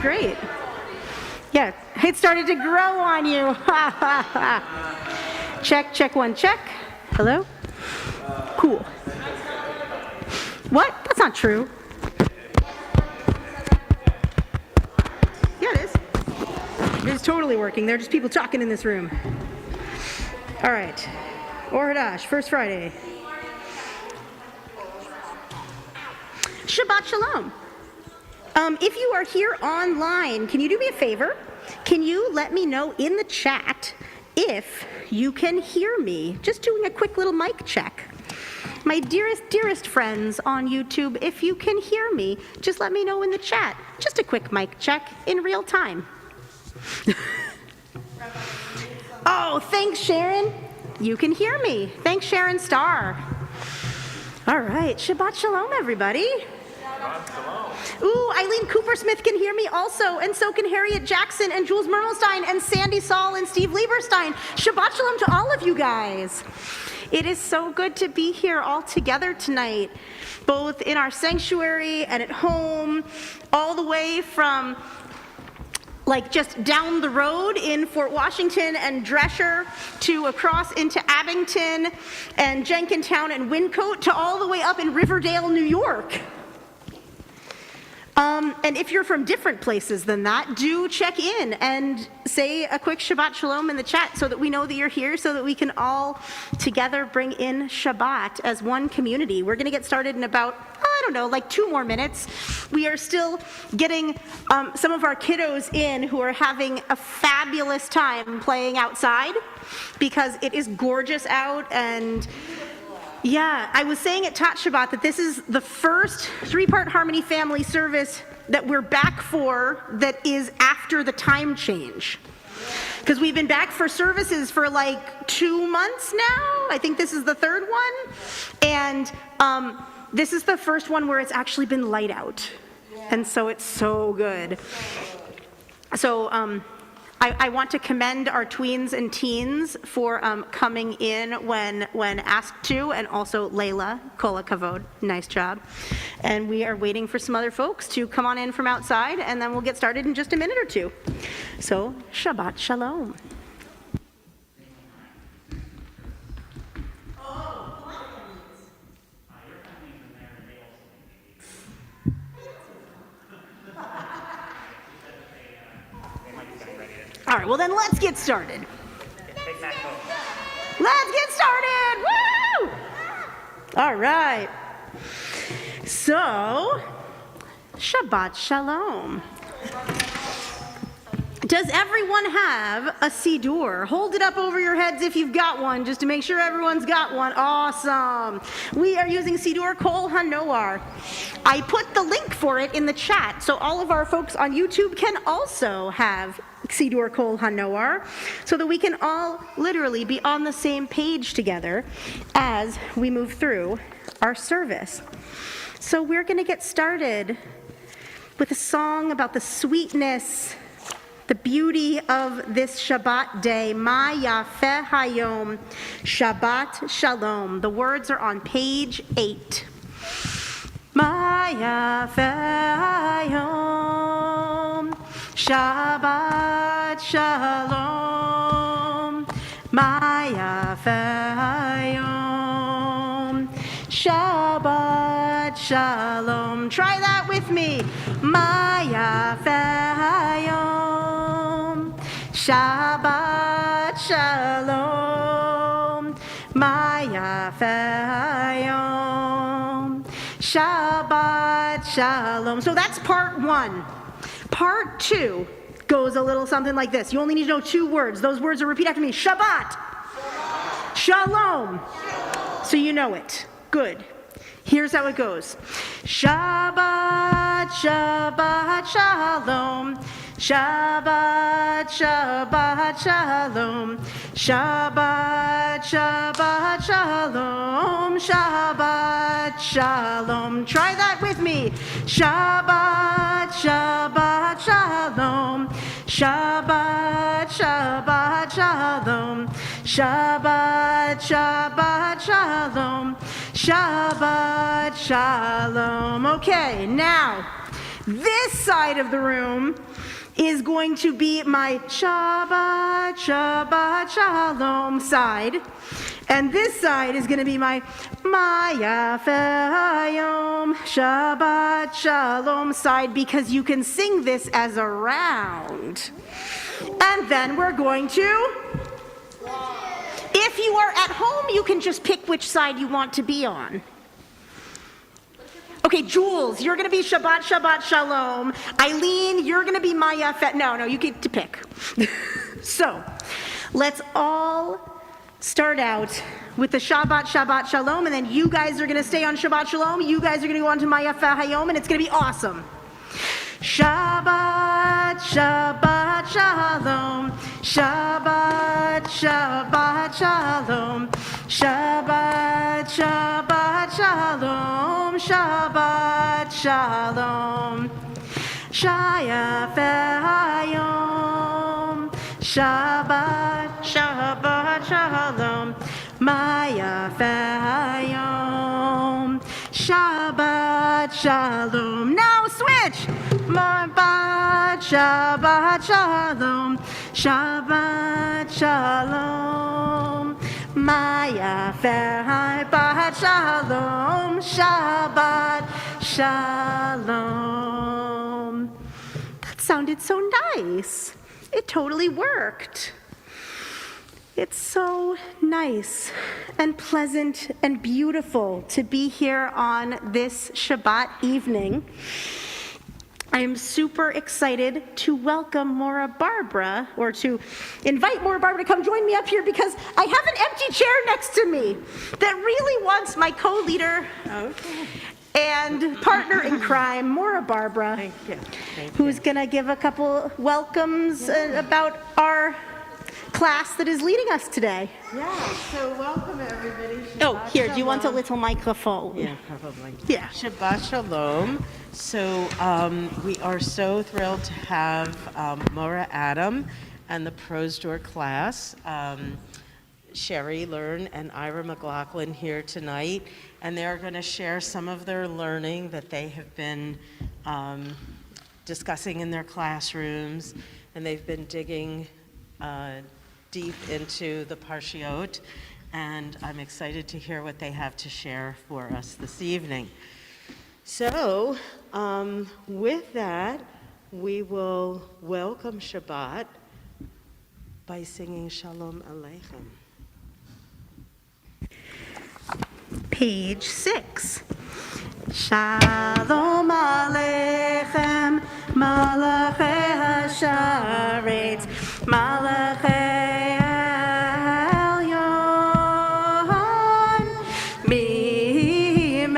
great. Yeah, it started to grow on you. Check, one, check. Hello? Cool. What? That's not true. Yeah, it is. It is totally working. There are just people talking in this room. All right. Or Hadash, first Friday. Shabbat Shalom. If you are here online, can you do me a favor? Can you let me know in the chat if you can hear me? Just doing a quick little mic check. My dearest friends on YouTube, if you can hear me, just let me know in the chat. Just a quick mic check in real time. Oh, thanks, Sharon. You can hear me. Thanks, Sharon Starr. All right, Shabbat Shalom, everybody. Ooh, Eileen Cooper-Smith can hear me also, and so can Harriet Jackson and Jules Mermelstein and Sandy Saul and Steve Lieberstein. Shabbat Shalom to all of you guys. It is so good to be here all together tonight, both in our sanctuary and at home, all the way from like just down the road in Fort Washington and Drescher to across into Abington and Jenkintown and Wyncote to all the way up in Riverdale, New York. And if you're from different places than that, do check in and say a quick Shabbat Shalom in the chat so that we know that you're here, so that we can all together bring in Shabbat as one community. We're going to get started in about, I don't know, like 2 more minutes. We are still getting some of our kiddos in who are having a fabulous time playing outside because it is gorgeous out. And yeah, I was saying at Tot Shabbat that this is the first 3-part Harmony Family service that we're back for that is after the time change. Because we've been back for services for like 2 months now. I think this is the 3rd one. And this is the first one where it's actually been light out. And so it's so good. So I want to commend our tweens and teens for coming in when asked to, and also Layla, Kola Kavod, nice job. And we are waiting for some other folks to come on in from outside, and then we'll get started in just a minute or 2. So, Shabbat Shalom. All right, well then let's get started. Let's get started! Woo! All right. So, Shabbat Shalom. Does everyone have a Siddur? Hold it up over your heads if you've got one, just to make sure everyone's got one. Awesome. We are using Siddur Kol HaNoar. I put the link for it in the chat, so all of our folks on YouTube can also have Siddur Kol HaNoar, so that we can all literally be on the same page together as we move through our service. So we're going to get started with a song about the sweetness, the beauty of this Shabbat day. Ma Yafeh Hayom, Shabbat Shalom. The words are on page 8. Ma Yafeh Hayom, Shabbat Shalom. Ma Yafeh Hayom, Shabbat Shalom. Try that with me. Ma Yafeh Hayom, Shabbat Shalom. Ma Yafeh Hayom, Shabbat Shalom. So that's part 1. Part 2 goes a little something like this. You only need to know 2 words. Those words are repeat after me. Shabbat. Shalom. So you know it. Good. Here's how it goes. Shabbat, Shabbat, Shalom. Shabbat, Shabbat, Shalom. Shabbat, Shabbat, Shalom. Shabbat, Shalom. Try that with me. Shabbat, Shabbat, Shalom. Shabbat, Shabbat, Shalom. Shabbat, Shabbat, Shalom. Shabbat, Shalom. Okay, now, This side of the room is going to be my Shabbat, Shabbat, Shalom side. And this side is going to be my Maya Hayom, Shabbat, Shalom side, because you can sing this as a round. And then we're going to, if you are at home, you can just pick which side you want to be on. Okay, Jules, you're going to be Shabbat, Shabbat, Shalom. Eileen, you're going to be Maya Fet. No, you get to pick. So, let's all start out with the Shabbat, Shabbat, Shalom, and then you guys are going to stay on Shabbat, Shalom. You guys are going to go on to Maya Fet Hayom, and it's going to be awesome. Shabbat, Shabbat, Shalom. Shabbat, Shabbat, Shalom. Shabbat, Shabbat, Shalom. Shabbat, Shalom. Shaya Hayom. Shabbat, Shabbat, Shalom. Maya Hayom. Shabbat, Shalom. Now switch. Shabbat, Shabbat, Shalom. Shabbat, Shalom. Maya Shabbat, Shalom. Shabbat, Shalom. That sounded so nice. It totally worked. It's so nice and pleasant and beautiful to be here on this Shabbat evening. I am super excited to welcome Maura Barbara, or to invite Maura Barbara to come join me up here, because I have an empty chair next to me that really wants my co-leader and partner in crime, Maura Barbara, who's going to give a couple welcomes about our class that is leading us today. Yeah, so welcome everybody. Shabbat Shalom. Do you want a little microphone? Yeah, probably. Yeah. Shabbat Shalom. So we are so thrilled to have Maura Adam and the Prozdor class, Sherry Learn and Ira McLaughlin here tonight, and they're going to share some of their learning that they have been discussing in their classrooms, and they've been digging deep into the Parshiot, and I'm excited to hear what they have to share for us this evening. So, with that, we will welcome Shabbat by singing Shalom Aleichem. Page 6. Shalom Aleichem, Malachei HaSharetz, Malachei Elyon, Mi-Melech,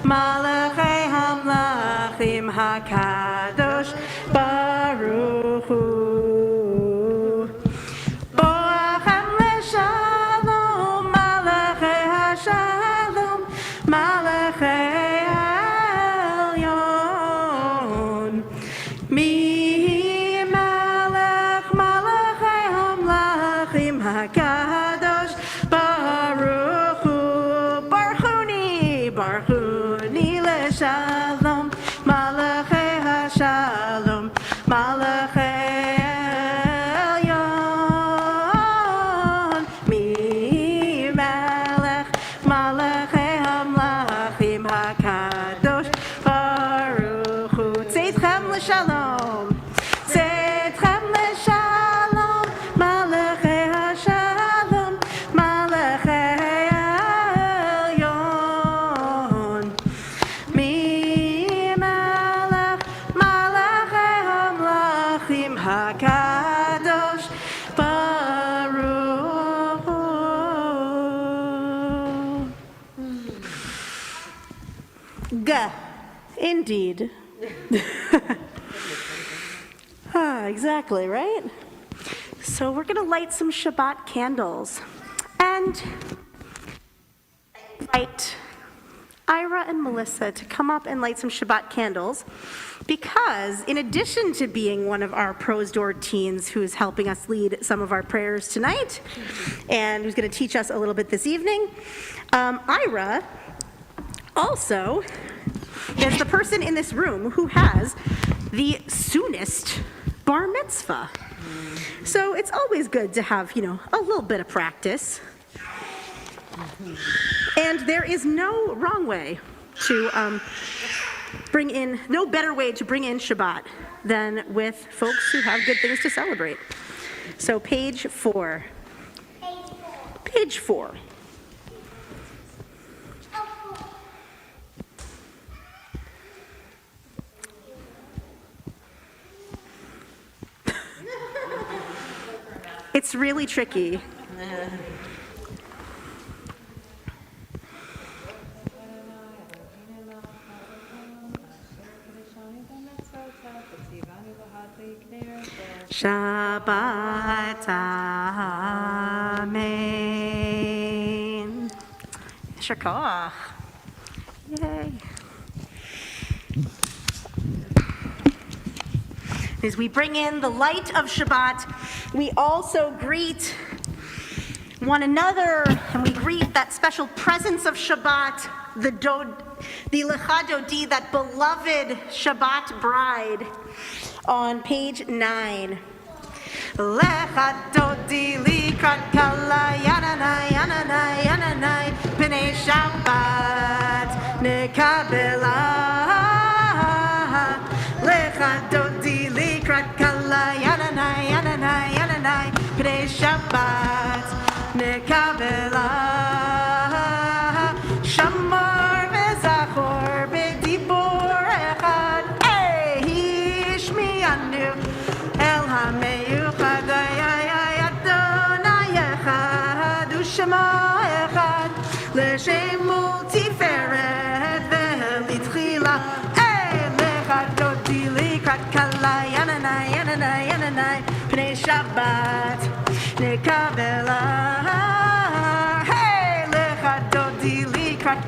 Malachei HaMlachim HaKadosh Baruch Hu. Boachem leShalom, Malachei HaShalom, Malachei Elyon, Mi-Melech, Malachei HaMlachim HaKadosh Baruch Hu. Barchuni leShalom, Malachei HaShalom, Malachei Elyon, Mi-Melech, Malachei HaMlachim HaKadosh Baruch Hu. Tzedchem leShalom, Tzedchem leShalom, Malachei HaShalom, Malachei Elyon, Mi-Melech, Malachei HaMlachim HaKadosh Baruch Hu. Indeed. Exactly, right? So we're going to light some Shabbat candles and invite Ira and Melissa to come up and light some Shabbat candles, because in addition to being one of our Prozdor teens who's helping us lead some of our prayers tonight and who's going to teach us a little bit this evening, Ira also is the person in this room who has the soonest bar mitzvah. So it's always good to have, a little bit of practice. And there is no wrong way to no better way to bring in Shabbat than with folks who have good things to celebrate. So page 4. Page 4. It's really tricky. Shabbat Amen. יישר כוח. Yay. As we bring in the light of Shabbat, we also greet one another, and we greet that special presence of Shabbat, the Lecha Dodi, that beloved Shabbat bride, on page 9. Lecha Dodi likrat kala yananai yananai yananai b'nei Shabbat nekabela. Lecha Dodi likrat kala yananai yananai yananai b'nei Shabbat nekabela. Shamar v'zachor b'dibur echad hishmianu el hameyuchad Adonai echad u'shema echad l'shem multiferet v'litchila. Lecha Dodi likrat kala yananai yananai yananai b'nei Shabbat nekabela.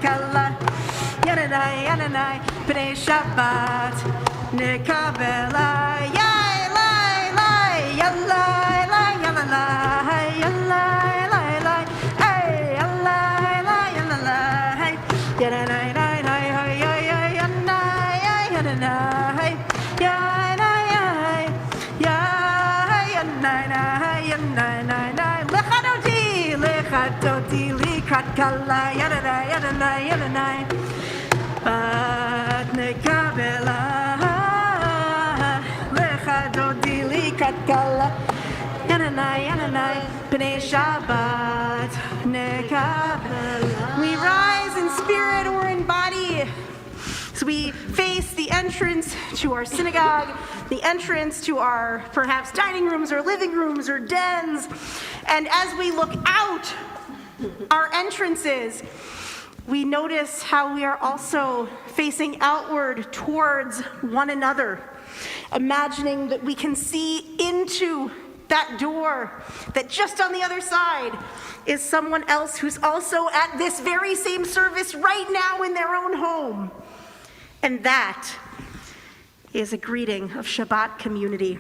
Kala yananai yananai b'nei Shabbat nekabela. Yai lai lai yalai lai yalalai yalai lai lai hey yalai lai yalalai yananai nai nai yai yai yanai yai yananai yai nai yai yai yanai nai yanai nai nai lecha dodi likrat kala yananai yananai yananai bat nekabela. Lecha dodi likrat kala yananai yananai b'nei Shabbat nekabela. We rise in spirit or in body. So we face the entrance to our synagogue, the entrance to our perhaps dining rooms or living rooms or dens. And as we look out our entrances, we notice how we are also facing outward towards one another, imagining that we can see into that door, that just on the other side is someone else who's also at this very same service right now in their own home. And that is a greeting of Shabbat community.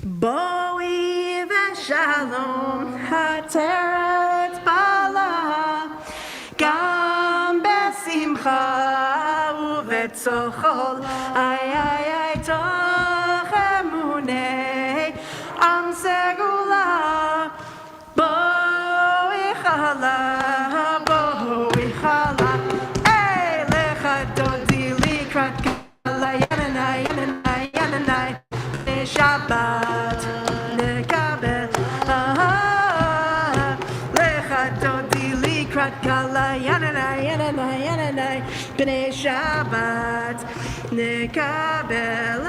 Boi v'shalom hateret bala gam besimcha uvetzochol ay ay ay toch emunei am segula boi chala boi chala ey lecha dodi likrat kala yananai yananai yananai Shabbat nekabel. Lecha dodi likrat kala yananai yananai yananai b'nei Shabbat nekabel.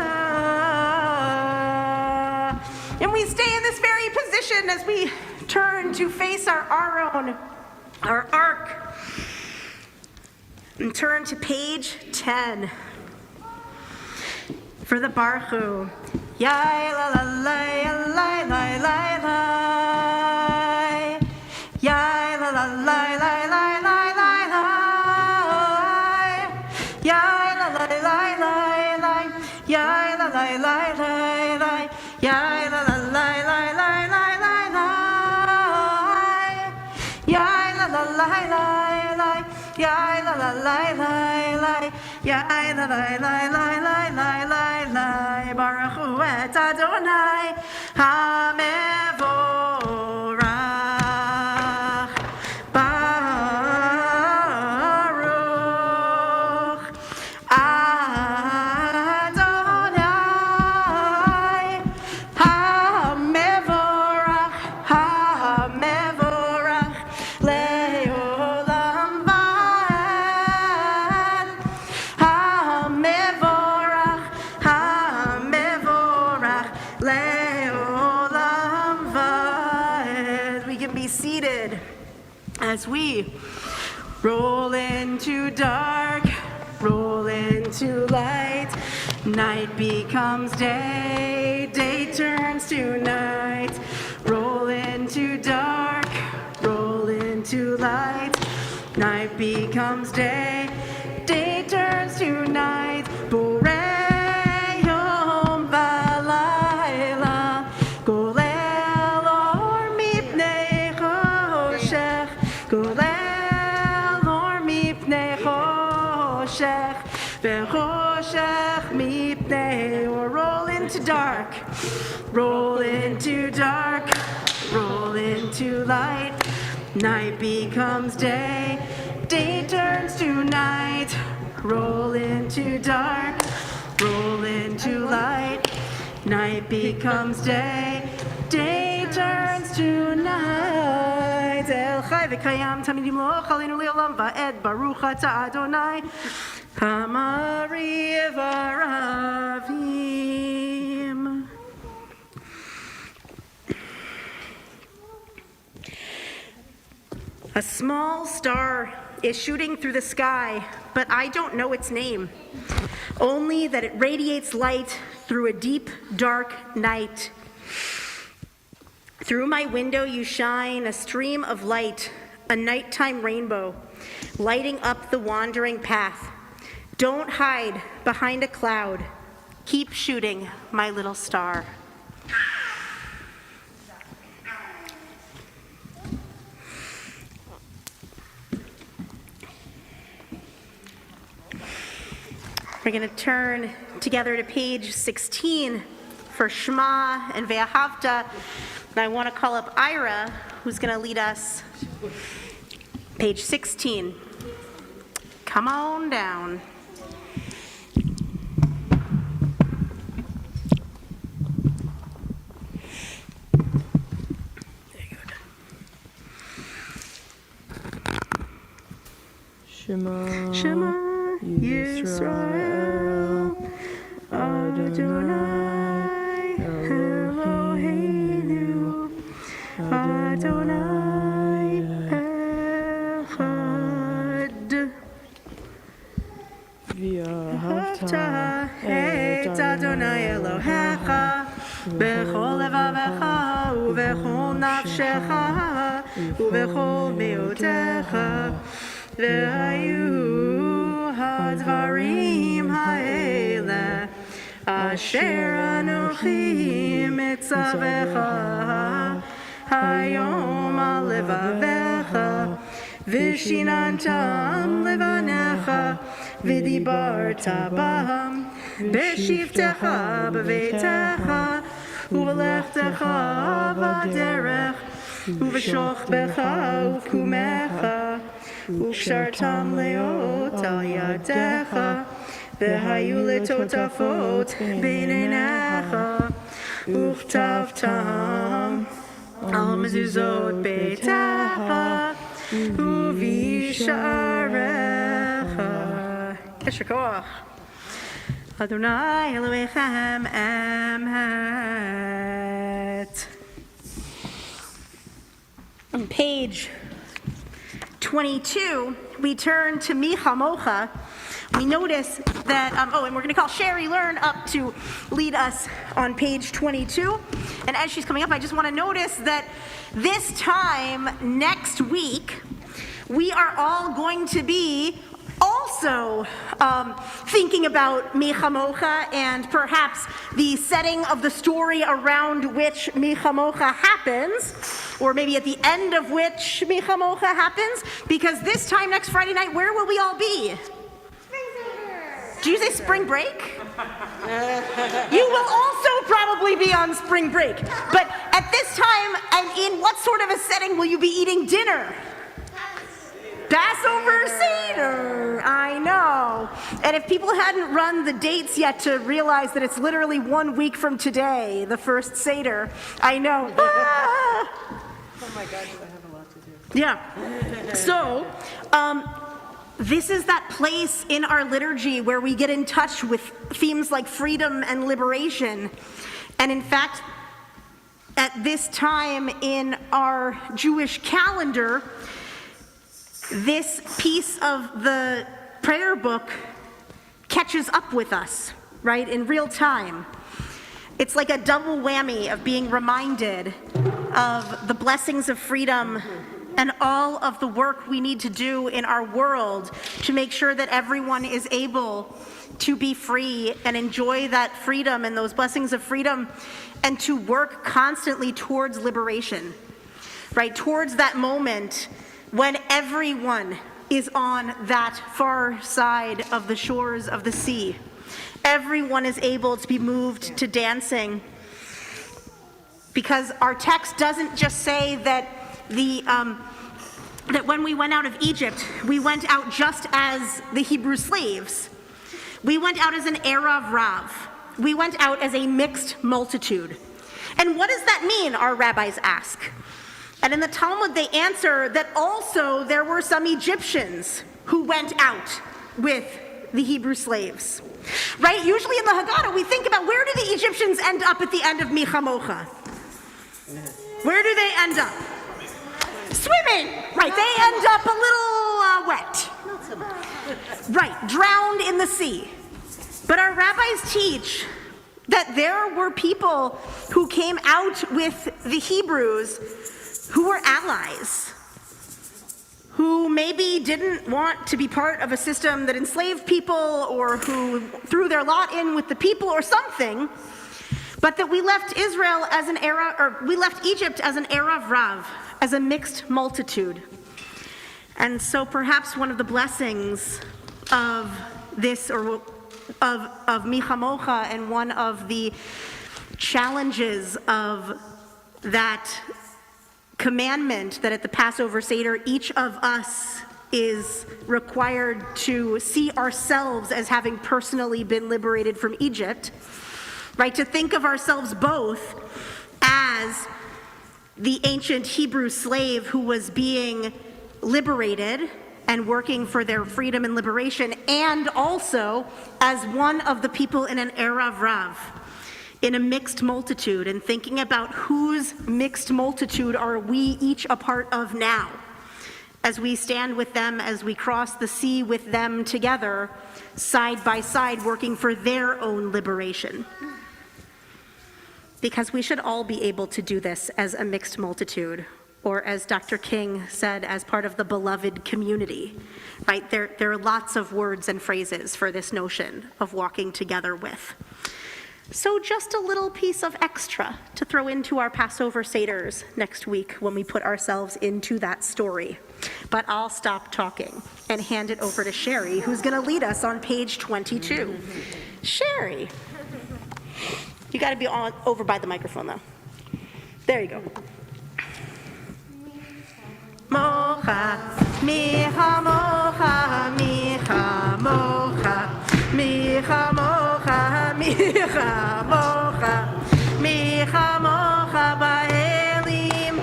And we stay in this very position as we turn to face our ark, and turn to page 10 for the Baruch. Yai la la la la la la la. Yai la la la la la la la la. Yai la la la la la. Yai la la la la la. Yai la la la la la la la la. Yai la la la la la. Yai la la la la la. Yai la la la la la la la la. Baruch hu et Adonai HaMevorach. Baruch Adonai HaMevorach. HaMevorach le'olam va'ed. HaMevorach. HaMevorach le'olam va'ed. We can be seated as we roll into dark, roll into light. Night becomes day, day turns to night. Roll into dark, roll into light. Night becomes day, day turns to night. Borei yom v'layla, golel or mipnei choshech, golel or mipnei choshech, vechoshech mipnei or. Roll into dark, roll into dark, roll into light. Night becomes day, day turns to night. Roll into dark, roll into light. Night becomes day, day turns to night. El chai v'kayam tamid yimloch aleinu le'olam va'ed. Baruch atah Adonai Hamari v'aravim. A small star is shooting through the sky, but I don't know its name. Only that it radiates light through a deep, dark night. Through my window you shine, a stream of light, a nighttime rainbow, lighting up the wandering path. Don't hide behind a cloud. Keep shooting, my little star. We're going to turn together to page 16 for Shema and Ve'ahavta. And I want to call up Ira, who's going to lead us. Page 16. Come on down. Shema, Shema Yisrael, Adonai Eloheinu, Adonai Echad. V'ahavta et Adonai Elohecha b'chol levavecha u'b'chol nafshecha u'b'chol me'otecha. V'hayu hadvarim ha'ele asher anochi mitzavecha hayom al levavecha v'shinantam levanecha v'dibarta bam b'shivtecha b'veitecha u'v'lechtecha b'derech u'v'shochbecha u'kumecha Ukshartam leot al yadecha, v'hayu letotafot b'neinecha, uchtavtam al mezuzot beitecha, u'visharecha. Yesher koach. Adonai Elohechem emet. On page 22, we turn to Mi Chamocha. We notice that, and we're going to call Sherry Learn up to lead us on page 22. And as she's coming up, I just want to notice that this time next week, we are all going to be also thinking about Mi Chamocha and perhaps the setting of the story around which Mi Chamocha happens, or maybe at the end of which Mi Chamocha happens, because this time next Friday night, where will we all be? Did you say spring break? You will also probably be on spring break. But at this time, and in what sort of a setting will you be eating dinner? Passover Seder, I know. And if people hadn't run the dates yet to realize that it's literally 1 week from today, the first Seder, I know. Ah! Oh my God, do I have a lot to do? Yeah. So, this is that place in our liturgy where we get in touch with themes like freedom and liberation. And in fact, at this time in our Jewish calendar, this piece of the prayer book catches up with us, right, in real time. It's like a double whammy of being reminded of the blessings of freedom and all of the work we need to do in our world to make sure that everyone is able to be free and enjoy that freedom and those blessings of freedom, and to work constantly towards liberation, right? Towards that moment when everyone is on that far side of the shores of the sea. Everyone is able to be moved to dancing, because our text doesn't just say that that when we went out of Egypt, we went out just as the Hebrew slaves. We went out as an Erev Rav. We went out as a mixed multitude. And what does that mean, our rabbis ask? And in the Talmud, they answer that also there were some Egyptians who went out with the Hebrew slaves. Right? Usually in the Haggadah, we think about, where do the Egyptians end up at the end of Michamocha? Where do they end up? Swimming! Right, they end up a little wet. Not so much. Right, drowned in the sea. But our rabbis teach that there were people who came out with the Hebrews who were allies, who maybe didn't want to be part of a system that enslaved people, or who threw their lot in with the people or something, but that we left Israel as an era, or we left Egypt as an Erev Rav, as a mixed multitude. And so perhaps one of the blessings of this, or of Michamocha, and one of the challenges of that commandment that at the Passover Seder, each of us is required to see ourselves as having personally been liberated from Egypt, right? To think of ourselves both as the ancient Hebrew slave who was being liberated and working for their freedom and liberation, and also as one of the people in an Erev Rav, in a mixed multitude, and thinking about whose mixed multitude are we each a part of now, as we stand with them, as we cross the sea with them together, side by side, working for their own liberation. Because we should all be able to do this as a mixed multitude, or as Dr. King said, as part of the beloved community, right? There are lots of words and phrases for this notion of walking together with. So just a little piece of extra to throw into our Passover Seders next week when we put ourselves into that story. But I'll stop talking and hand it over to Sherry, who's going to lead us on page 22. Sherry. You got to be over by the microphone, though. There you go. Mocha, micha mocha, micha mocha, micha mocha, micha mocha, micha mocha ba'elim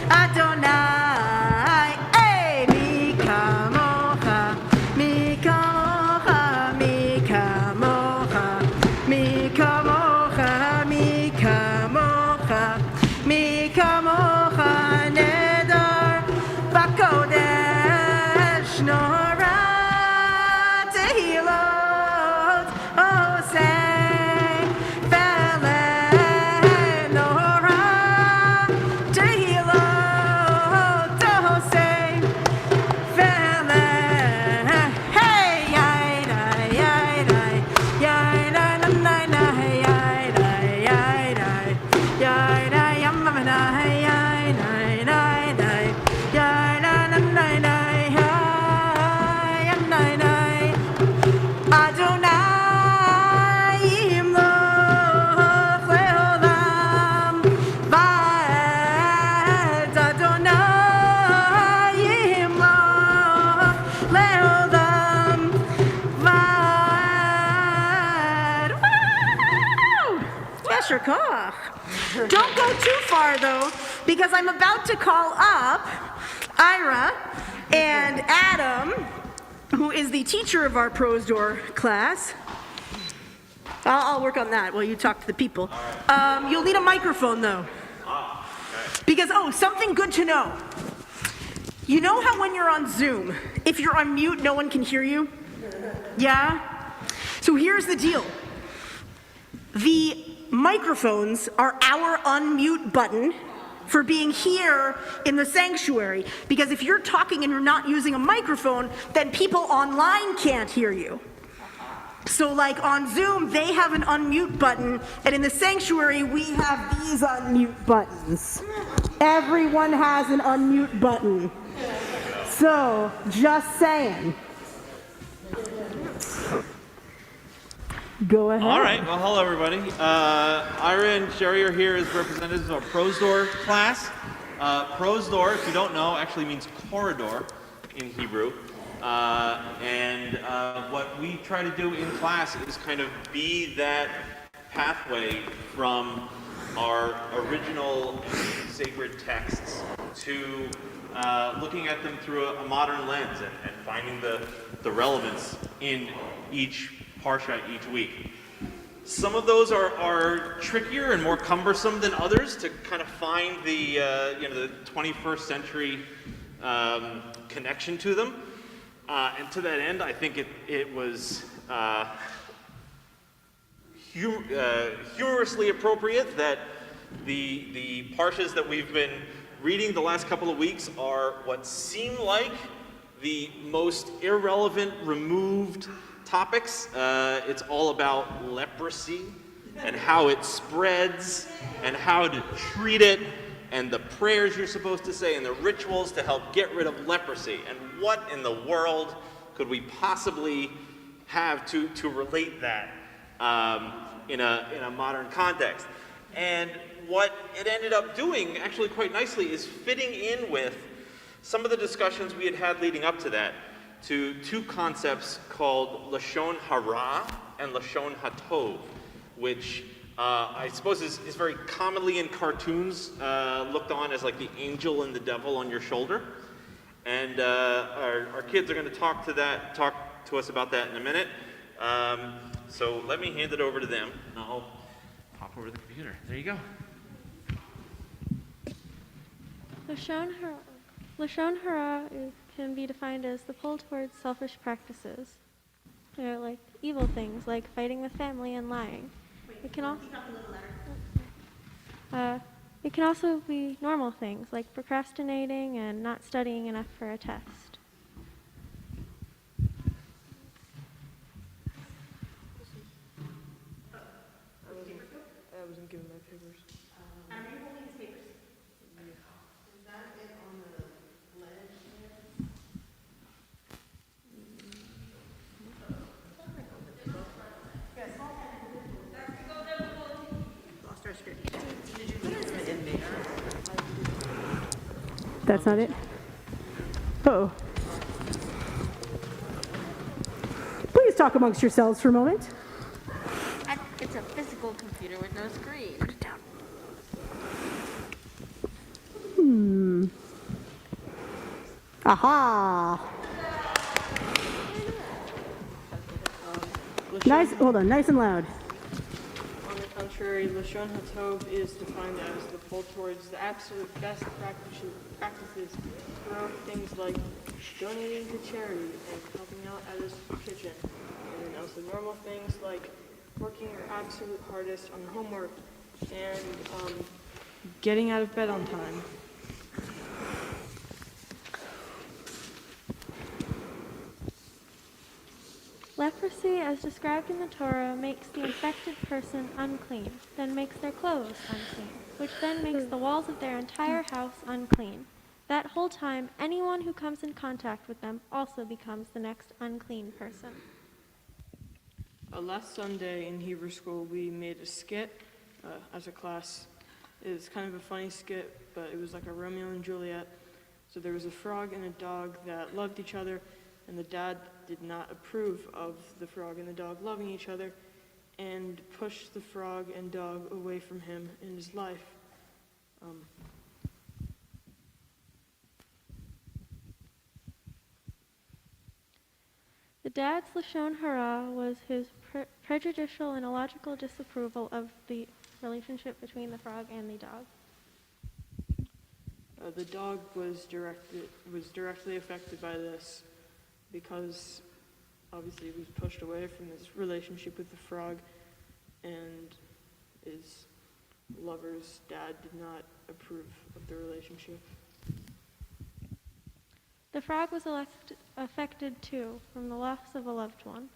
Adonai, hey, micha mocha, micha mocha, micha mocha, micha mocha, micha mocha, micha mocha, neder b'kodesh nora tehilot osei v'eleh nora tehilot osei v'eleh hey yai dai yai dai yai dai nam dai dai yai dai yai dai yai dai yam dai yai dai dai dai yai dai nam dai dai Yasher koach. Don't go too far, though, because I'm about to call up Ira and Adam, who is the teacher of our Prozdor class. I'll work on that while you talk to the people. You'll need a microphone, though. Because, something good to know. You know how when you're on Zoom, if you're on mute, no one can hear you? Yeah? So here's the deal. The microphones are our unmute button for being here in the sanctuary. Because if you're talking and you're not using a microphone, then people online can't hear you. So like on Zoom, they have an unmute button, and in the sanctuary, we have these unmute buttons. Everyone has an unmute button. So, just saying. Go ahead. All right. Well, hello, everybody. Ira and Sherry are here as representatives of our Prozdor class. Prozdor, if you don't know, actually means corridor in Hebrew. What we try to do in class is kind of be that pathway from our original sacred texts to looking at them through a modern lens and finding the relevance in each parsha each week. Some of those are trickier and more cumbersome than others to kind of find the 21st century connection to them. And to that end, I think it was humorously appropriate that the parshas that we've been reading the last couple of weeks are what seem like the most irrelevant, removed topics. It's all about leprosy and how it spreads and how to treat it and the prayers you're supposed to say and the rituals to help get rid of leprosy. And what in the world could we possibly have to relate that in a modern context? And what it ended up doing, actually quite nicely, is fitting in with some of the discussions we had leading up to that, to two concepts called Lashon Hara and Lashon HaTov, which I suppose is very commonly in cartoons looked on as like the angel and the devil on your shoulder. And our kids are going to talk to us about that in a minute. So let me hand it over to them, and I'll pop over to the computer. There you go. Lashon hara can be defined as the pull towards selfish practices, like evil things, like fighting with family and lying. It can also be normal things, like procrastinating and not studying enough for a test. I wasn't given my papers. Are you holding his papers? Is that it on the ledge there? Lost our script. That's not it? Uh-oh. Please talk amongst yourselves for a moment. It's a physical computer with no screen. Put it down. Aha! Nice, hold on, nice and loud. On the contrary, Lashon HaTov is defined as the pull towards the absolute best practices around things like donating to charity and helping out at his kitchen. And then also normal things like working your absolute hardest on homework and getting out of bed on time. Leprosy, as described in the Torah, makes the infected person unclean, then makes their clothes unclean, which then makes the walls of their entire house unclean. That whole time, anyone who comes in contact with them also becomes the next unclean person. Last Sunday in Hebrew school, we made a skit as a class. It's kind of a funny skit, but it was like a Romeo and Juliet. So there was a frog and a dog that loved each other, and the dad did not approve of the frog and the dog loving each other. and push the frog and dog away from him in his life. The dad's Lashon Hara was his prejudicial and illogical disapproval of the relationship between the frog and the dog. The dog was directly affected by this because obviously he was pushed away from his relationship with the frog, and his lover's dad did not approve of the relationship. The frog was affected too from the loss of a loved one.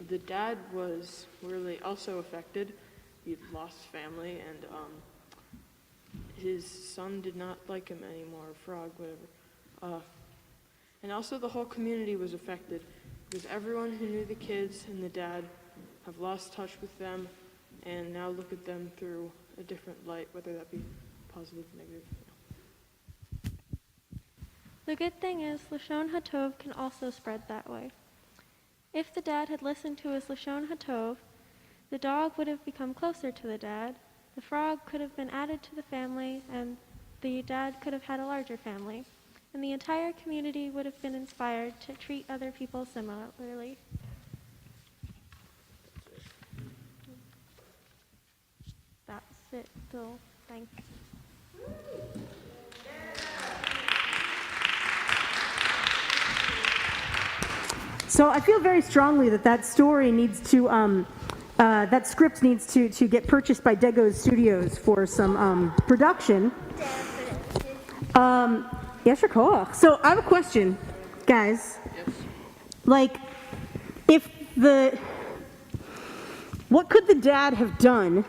The dad was really also affected. He'd lost family, and his son did not like him anymore, frog, whatever. And also the whole community was affected because everyone who knew the kids and the dad have lost touch with them and now look at them through a different light, whether that be positive, negative. The good thing is Lashon HaTov can also spread that way. If the dad had listened to his Lashon HaTov, the dog would have become closer to the dad, the frog could have been added to the family, and the dad could have had a larger family, and the entire community would have been inspired to treat other people similarly. That's it, so thanks. So I feel very strongly that that story needs to, that script needs to get purchased by Dego's Studios for some production. Yes, sure, cool. So I have a question, guys. Yes. Like, what could the dad have done,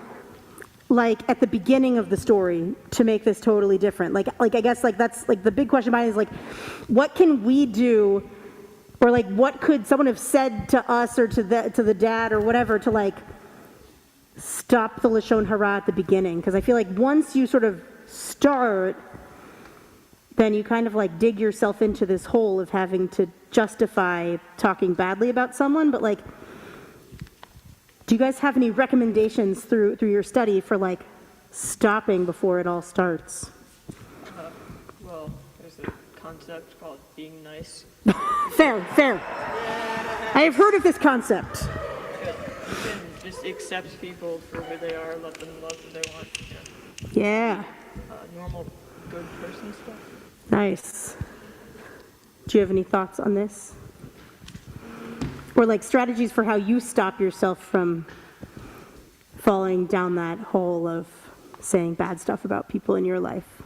like, at the beginning of the story to make this totally different? Like I guess, like, that's, like, the big question behind it is, like, what can we do, or, like, what could someone have said to us or to the dad or whatever to, like, stop the Lashon Hara at the beginning? Because I feel like once you sort of start, then you kind of, like, dig yourself into this hole of having to justify talking badly about someone. But, like, do you guys have any recommendations through your study for, like, stopping before it all starts? Well, there's a concept called being nice. Fair. I have heard of this concept. You can just accept people for who they are, let them love who they want. Yeah. Normal, good person stuff. Nice. Do you have any thoughts on this? Or, like, strategies for how you stop yourself from falling down that hole of saying bad stuff about people in your life?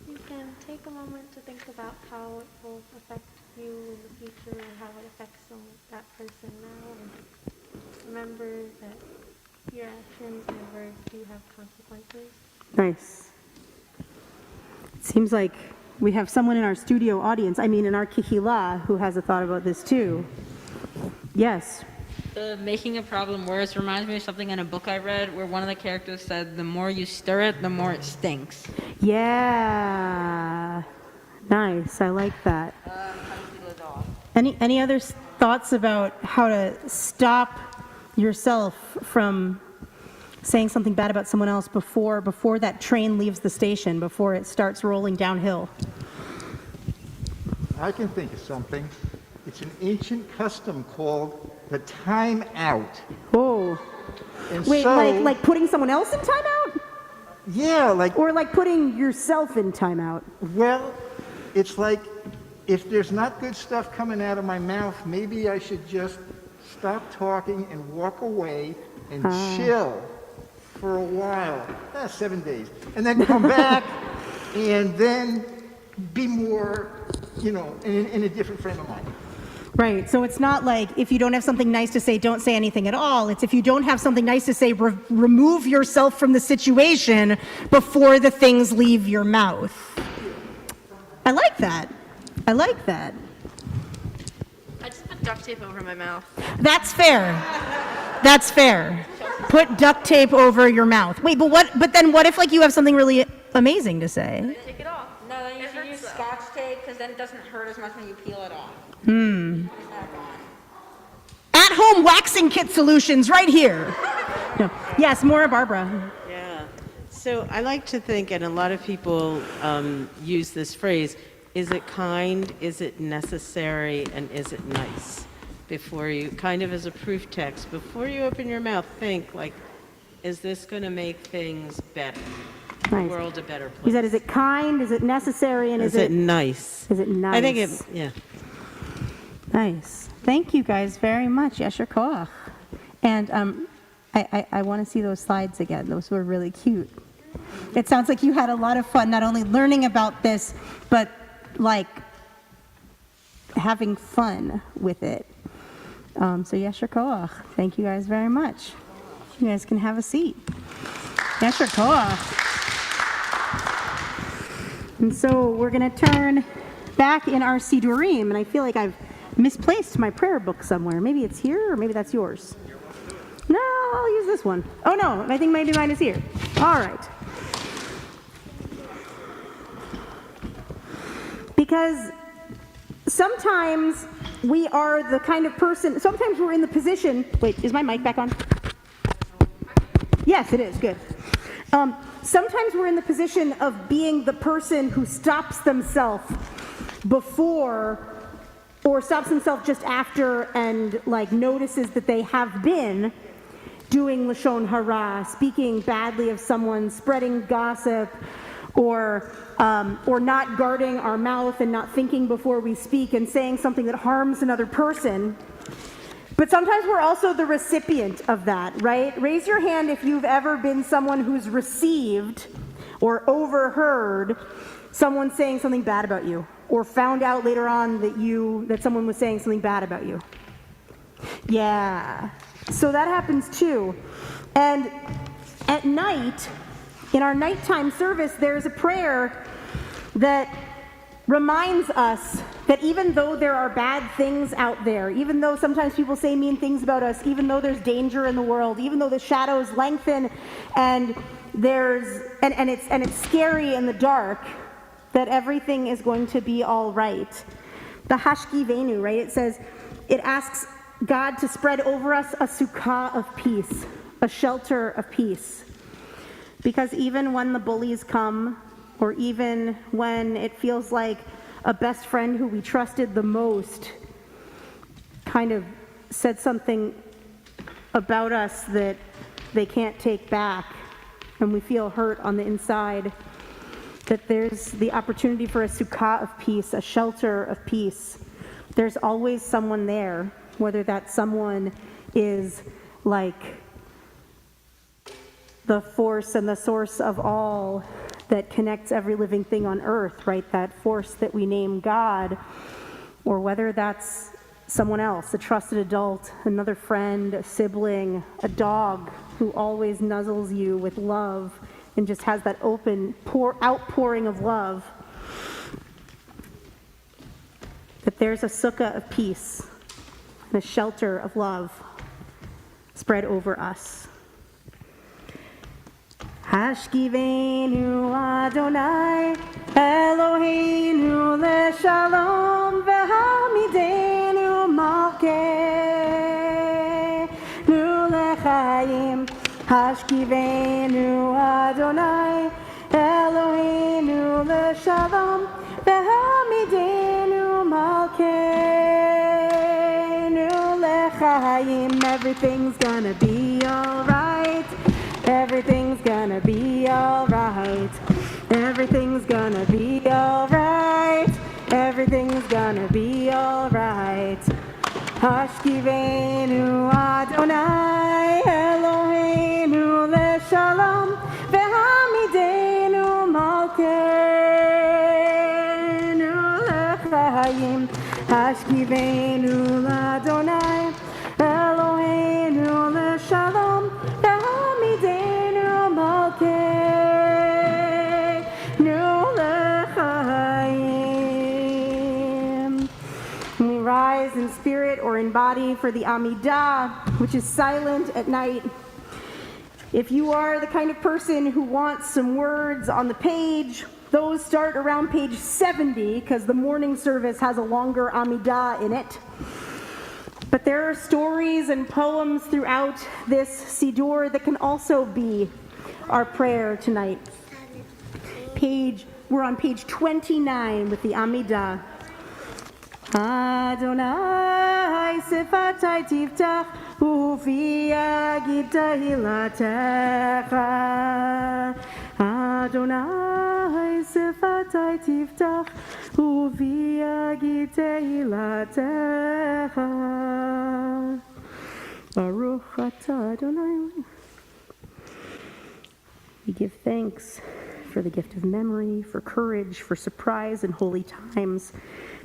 You can take a moment to think about how it will affect you in the future and how it affects that person now. And remember that your actions and words do have consequences. Nice. It seems like we have someone in our studio audience, in our kihila, who has a thought about this too. Yes. The making a problem worse reminds me of something in a book I read where one of the characters said, the more you stir it, the more it stinks. Yeah. Nice. I like that. Any other thoughts about how to stop yourself from saying something bad about someone else before that train leaves the station, before it starts rolling downhill? I can think of something. It's an ancient custom called the time out. Oh. And Wait, so, like putting someone else in timeout? yeah, like, Or like putting yourself in timeout? well, it's like if there's not good stuff coming out of my mouth, maybe I should just stop talking and walk away and chill for a while, 7 days, and then come back and then be more, in a different frame of mind. Right, so it's not like if you don't have something nice to say, don't say anything at all. It's if you don't have something nice to say, remove yourself from the situation before the things leave your mouth. I like that. I just put duct tape over my mouth. That's fair. Put duct tape over your mouth. Wait, but then what if, like, you have something really amazing to say? Take it off. No, then you should use Scotch tape because then it doesn't hurt as much when you peel it off. At at-home waxing kit solutions right here. No. Yes, Maura Barbara. Yeah. So I like to think, and a lot of people use this phrase, is it kind, is it necessary, and is it nice? Before you, kind of as a proof text, before you open your mouth, think like, is this going to make things better? The Nice. world a better place? He said, is it kind, is it necessary, and Is it nice? Is it nice? I think it, yeah. Nice. Thank you guys very much. Yasher koach. And I want to see those slides again. Those were really cute. It sounds like you had a lot of fun, not only learning about this, but like having fun with it. So Yasher koach. Thank you guys very much. You guys can have a seat. Yasher koach. And so we're going to turn back in our Sidurim, and I feel like I've misplaced my prayer book somewhere. Maybe it's here, or maybe that's yours. No, I'll use this one. Oh no, I think maybe mine is here. All right. Because sometimes we are the kind of person, sometimes we're in the position, wait, is my mic back on? Yes, it is, good. Sometimes we're in the position of being the person who stops themselves before or stops himself just after and like notices that they have been doing Lashon Hara, speaking badly of someone, spreading gossip, or not guarding our mouth and not thinking before we speak and saying something that harms another person. But sometimes we're also the recipient of that, right? Raise your hand if you've ever been someone who's received or overheard someone saying something bad about you, or found out later on that someone was saying something bad about you. Yeah. So that happens too. And at night, in our nighttime service, there's a prayer that reminds us that even though there are bad things out there, even though sometimes people say mean things about us, even though there's danger in the world, even though the shadows lengthen and it's scary in the dark, that everything is going to be all right. The Hashkivenu, right? It says, it asks God to spread over us a sukkah of peace, a shelter of peace. Because even when the bullies come, or even when it feels like a best friend who we trusted the most kind of said something about us that they can't take back, and we feel hurt on the inside, that there's the opportunity for a sukkah of peace, a shelter of peace. There's always someone there, whether that someone is like the force and the source of all that connects every living thing on earth, right? That force that we name God, or whether that's someone else, a trusted adult, another friend, a sibling, a dog who always nuzzles you with love and just has that open outpouring of love. That there's a sukkah of peace and a shelter of love spread over us. Hashkivenu Adonai Eloheinu leShalom v'hamidenu malkeinu lechaim. Hashkivenu Adonai Eloheinu leShalom v'hamidenu malkeinu lechaim. Everything's gonna be alright. Everything's gonna be alright. Everything's gonna be alright. Everything's gonna be alright. Hashkivenu Adonai Eloheinu leShalom v'hamidenu malkeinu lechaim. Hashkivenu Adonai Eloheinu leShalom v'hamidenu malkeinu lechaim. We rise in spirit or in body for the Amidah, which is silent at night. If you are the kind of person who wants some words on the page, those start around page 70 because the morning service has a longer Amidah in it. But there are stories and poems throughout this Siddur that can also be our prayer tonight. We're on page 29 with the Amidah. Adonai sifatai tiftach ufi yagid tehilatecha. Adonai sifatai tiftach ufi yagid tehilatecha. Baruch atah Adonai. We give thanks for the gift of memory, for courage, for surprise and holy times,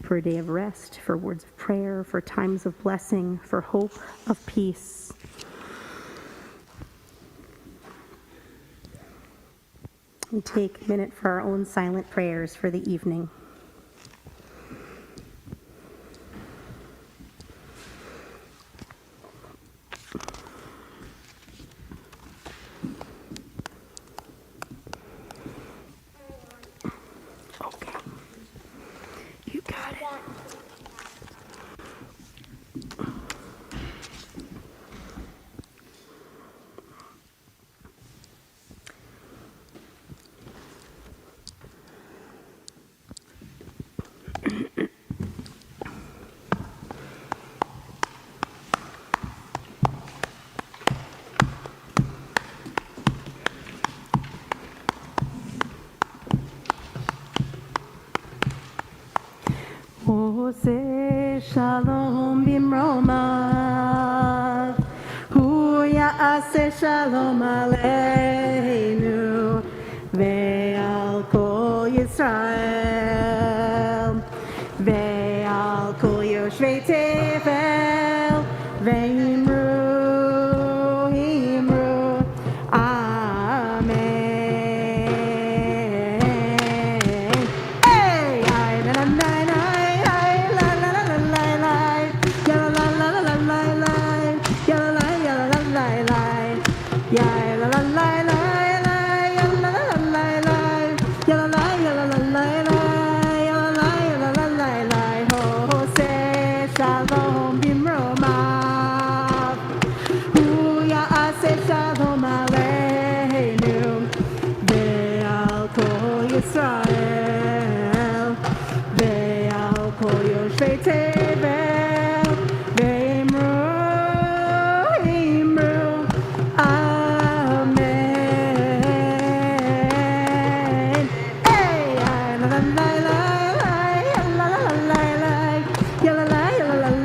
for a day of rest, for words of prayer, for times of blessing, for hope of peace. We take a minute for our own silent prayers for the evening. Ose shalom bimromav, hu ya'aseh shalom aleinu, ve'al kol Yisrael, ve'al kol yoshvei tevel, ve'imru, amen. Hey, ay, la, la, la, la. Israel, ve'al kol yoshvei tevel, ve'imru, amen. Hey, la la la la la, la la la la, la la la la la,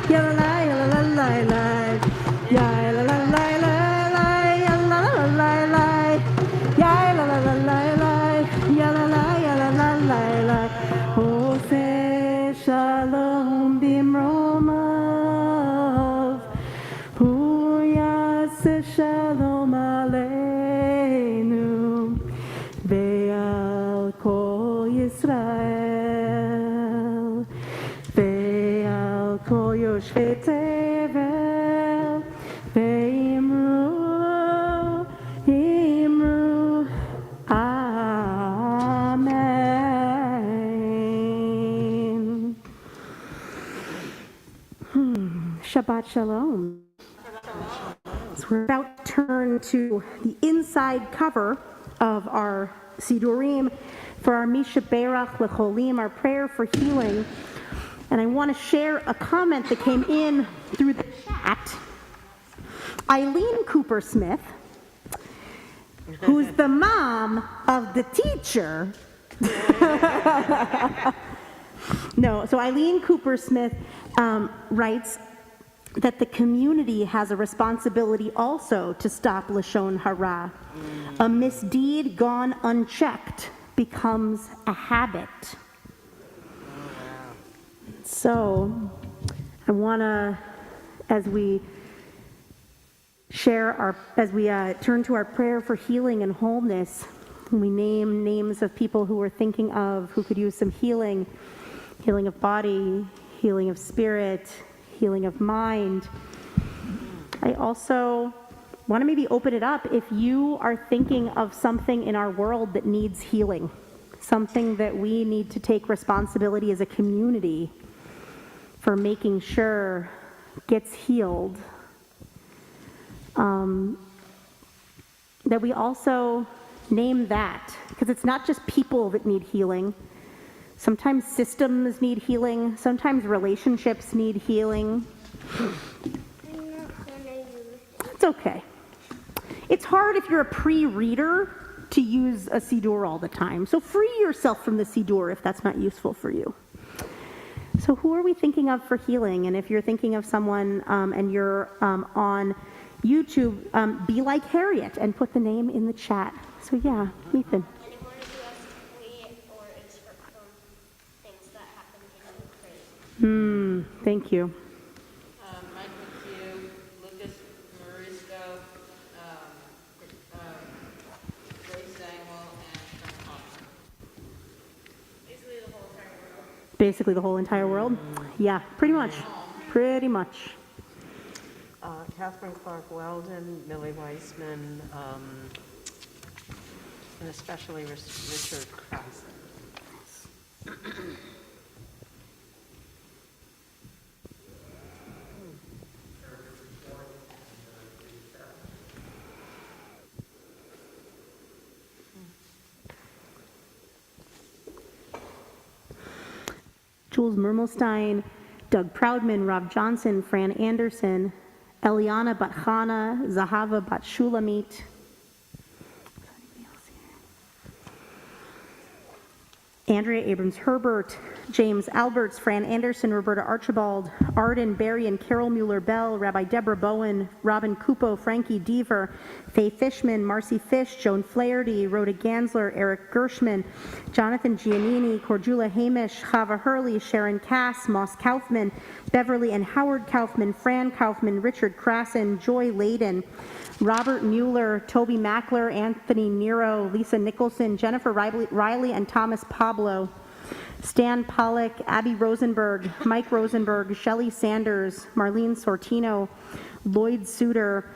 la la la la la, ya la la la la, ya la la la la, ya la la la la. Ose shalom bimromav, hu ya'aseh shalom aleinu, ve'al kol Yisrael, ve'al kol yoshvei tevel, ve'imru, Shabbat Shalom. So we're about to turn to the inside cover of our Sidurim for our Misha Berach Lecholim, our prayer for healing. And I want to share a comment that came in through the chat. Eileen Cooper Smith, who's the mom of the teacher. No, so Eileen Cooper Smith writes that the community has a responsibility also to stop Lashon Hara. A misdeed gone unchecked becomes a habit. So I want to, as we turn to our prayer for healing and wholeness, we name names of people who we're thinking of who could use some healing of body, healing of spirit, healing of mind. I also want to maybe open it up if you are thinking of something in our world that needs healing, something that we need to take responsibility as a community for making sure gets healed, that we also name that, because it's not just people that need healing. Sometimes systems need healing, sometimes relationships need healing. It's okay. It's hard if you're a pre-reader to use a Siddur all the time. So free yourself from the Siddur if that's not useful for you. So who are we thinking of for healing? And if you're thinking of someone and you're on YouTube, be like Harriet and put the name in the chat. So yeah, Ethan. Thank you. Mike McHugh, Lucas Marisco, Grace Zangwell, and Frank Hoffman. Basically the whole entire world? Yeah, pretty much. Pretty much. Catherine Clark Weldon, Millie Weissman, and especially Richard Krause. Jules Mermelstein, Doug Proudman, Rob Johnson, Fran Anderson, Eliana Batchana, Zahava Batshulamit. Andrea Abrams-Herbert, James Alberts, Fran Anderson, Roberta Archibald, Arden, Barry and Carol Mueller-Bell, Rabbi Deborah Bowen, Robin Kupo, Frankie Deaver, Faye Fishman, Marcy Fish, Joan Flaherty, Rhoda Gansler, Eric Gershman, Jonathan Giannini, Cordula Hamish, Chava Hurley, Sharon Cass, Moss Kaufman, Beverly and Howard Kaufman, Fran Kaufman, Richard Krasen, Joy Layden, Robert Mueller, Toby Mackler, Anthony Nero, Lisa Nicholson, Jennifer Riley, and Thomas Pablo, Stan Pollock, Abby Rosenberg, Mike Rosenberg, Shelley Sanders, Marlene Sortino, Lloyd Suter,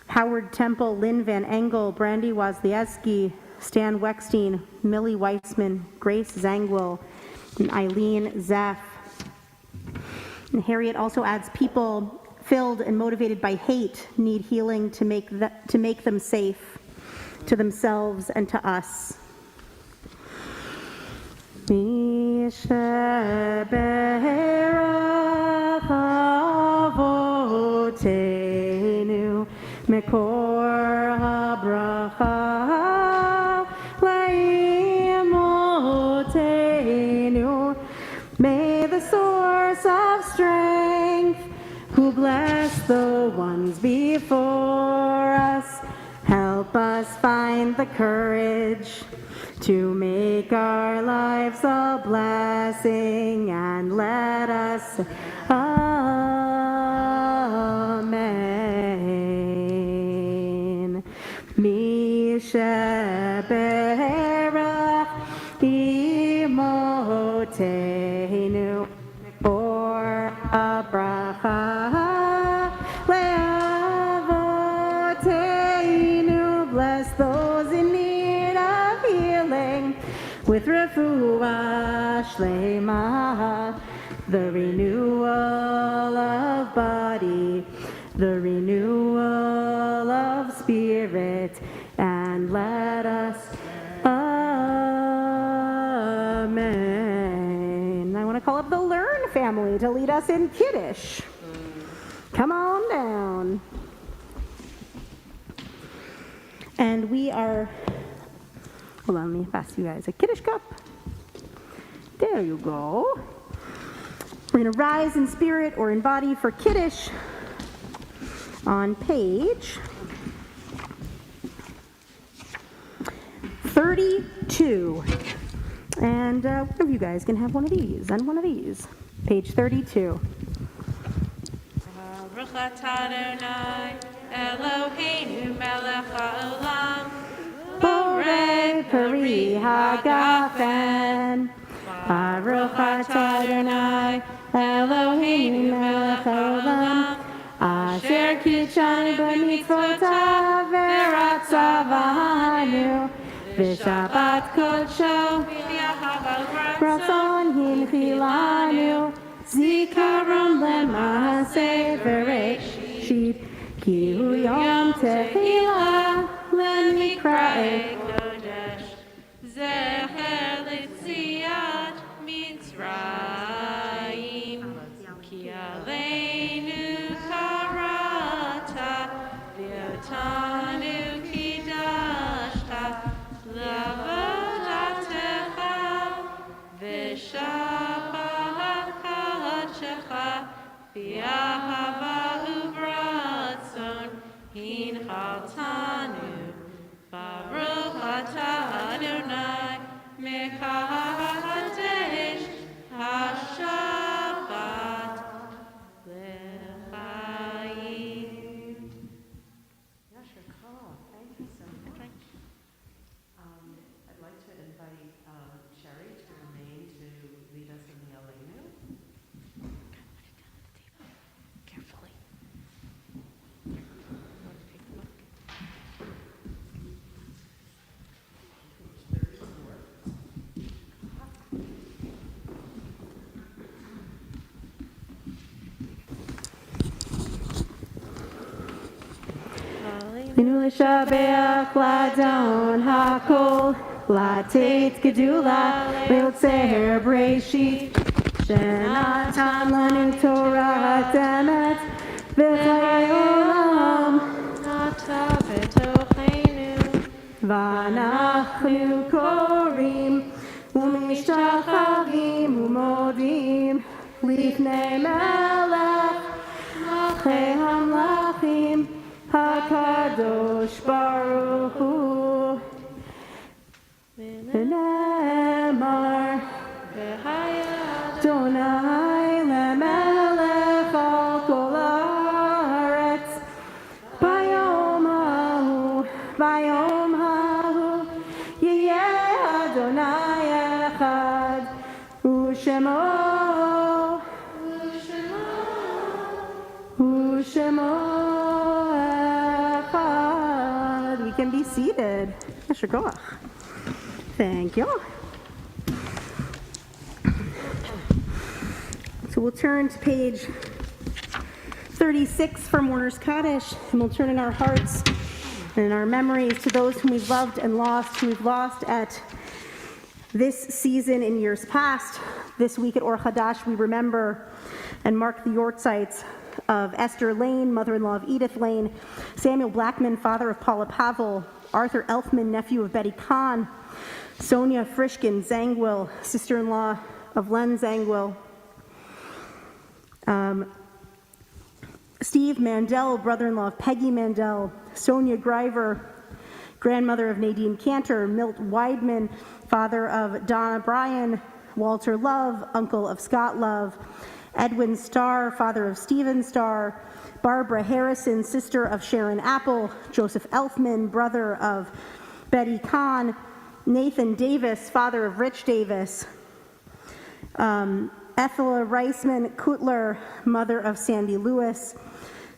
Howard Temple, Lynn Van Engel, Brandy Wozniewski, Stan Weckstein, Millie Weissman, Grace Zangwell, and Eileen Zeff. And Harriet also adds people filled and motivated by hate need healing to make them safe to themselves and to us. May the source of strength, who bless the ones before us, help us find the courage to make our lives a blessing, and let us say Amen. Misheberach imotenu for abracha leavotenu. Bless those in need of healing with refuah shlema, the renewal of body, the renewal of spirit, and let us amen. I want to call up the Learn family to lead us in Kiddush. Come on down. And we are, hold on, let me pass you guys a Kiddush cup. There you go. We're going to rise in spirit or in body for Kiddush on page 32. And one of you guys can have one of these and one of these. Page 32. Baruch atah Adonai Eloheinu melech haolam Borei peri hagafen. Baruch atah Adonai Eloheinu melech haolam asher kitshanu b'mitzvotav v'ratzavanu v'shabbat kodsho ratzon hinchilanu Zikaron lema'aseh v'reishit, ki hu yom tefillah Mikra Kodesh, Zecher Litziat Mitzrayim, Ki Aleinu Karata, V'otanu Kidashta, L'avodatecha, V'shabbat Kadshecha, V'ahava u'bratzon, Hinchaltanu. Baruch atah Adonai mekadesh hashabbat l'chaim. Yasher Koach, thank you so much. I'd like to invite Sherry to remain to lead us in the Aleinu. Carefully. Inu l'shabeach l'adon hakol, l'ateit gedula, l'otzer breishit, shenatan lanu Torah emet, v'chayei olam, Ata b'tochenu, v'anachnu korim, u'mishtachavim u'modim, lifnei melech, malchei hamlachim, HaKadosh Baruch Hu, v'nemar, Adonai lemelech al kol haaretz, bayom hahu, yeh Adonai echad, u'shemo, echad. We can be seated. Yasher koach. Thank you. So we'll turn to page 36 from Mourner's Kaddish, and we'll turn in our hearts and in our memories to those whom we've loved and lost, whom we've lost at this season in years past. This week at Or Hadash, we remember and mark the yortzites of Esther Lane, mother-in-law of Edith Lane, Samuel Blackman, father of Paula Pavel, Arthur Elfman, nephew of Betty Kahn, Sonia Frischkin Zangwill, sister-in-law of Len Zangwill, Steve Mandel, brother-in-law of Peggy Mandel, Sonia Greiver, grandmother of Nadine Cantor, Milt Weidman, father of Donna Bryan, Walter Love, uncle of Scott Love, Edwin Starr, father of Stephen Starr, Barbara Harrison, sister of Sharon Apple, Joseph Elfman, brother of Betty Kahn, Nathan Davis, father of Rich Davis, Ethela Reisman Kutler, mother of Sandy Lewis,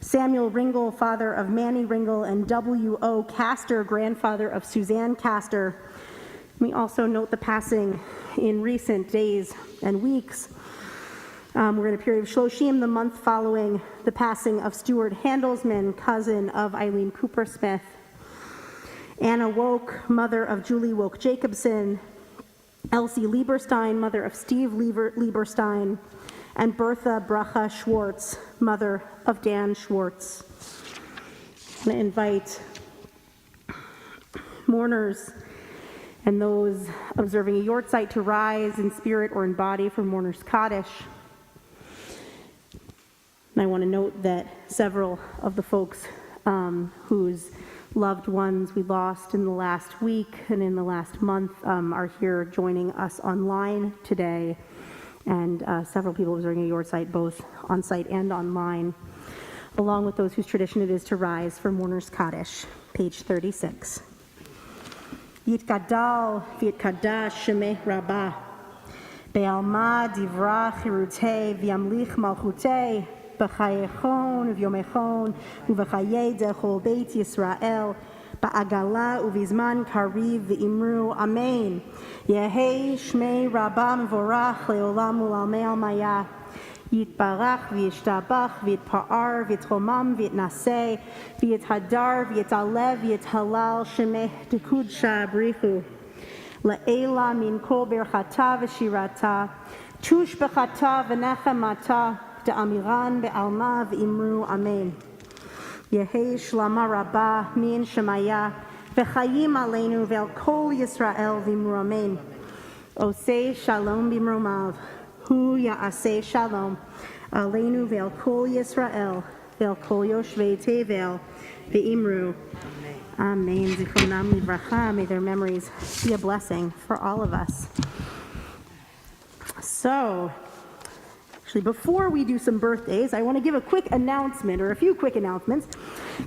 Samuel Ringel, father of Manny Ringel, and W.O. Castor, grandfather of Suzanne Castor. We also note the passing in recent days and weeks. We're in a period of Shloshim, the month following the passing of Stuart Handelsman, cousin of Eileen Cooper Smith. Anna Woke, mother of Julie Woke Jacobson, Elsie Lieberstein, mother of Steve Lieberstein, and Bertha Bracha Schwartz, mother of Dan Schwartz. I'm going to invite mourners and those observing a yortzeit to rise in spirit or in body for Mourner's Kaddish. And I want to note that several of the folks whose loved ones we lost in the last week and in the last month are here joining us online today, and several people observing a yortzeit both on site and online, along with those whose tradition it is to rise for Mourner's Kaddish, page 36. Yitgadal v'yitkadash shemeh rabbah, be'alma divra chirutei v'yamlich malchutei, b'chayechon uvyomechon uv'chayei dechol beit Yisrael, ba'agala uvizman kariv v'imru amen. Yehei shmei rabbah mevorach le'olam u'lalmei almaya. יתברך וישתבח ויתפאר ויתרומם ויתנשא ויתהדר ויתעלה ויתהלל שמי דקודשא בריחו לעילה מן כל ברכתה ושירתה תושבחתה ונחמתה דאמירן בעלמא ואמרו אמן. יהי שלמה רבה מן שמיה וחיים עלינו ועל כל ישראל ואמרו אמן. עושה שלום במרומיו, הוא יעשה שלום עלינו ועל כל ישראל ועל כל יושבי תבל ואמרו amen. Zichronam livracha. May their memories be a blessing for all of us. So, actually, before we do some birthdays, I want to give a quick announcement, or a few quick announcements.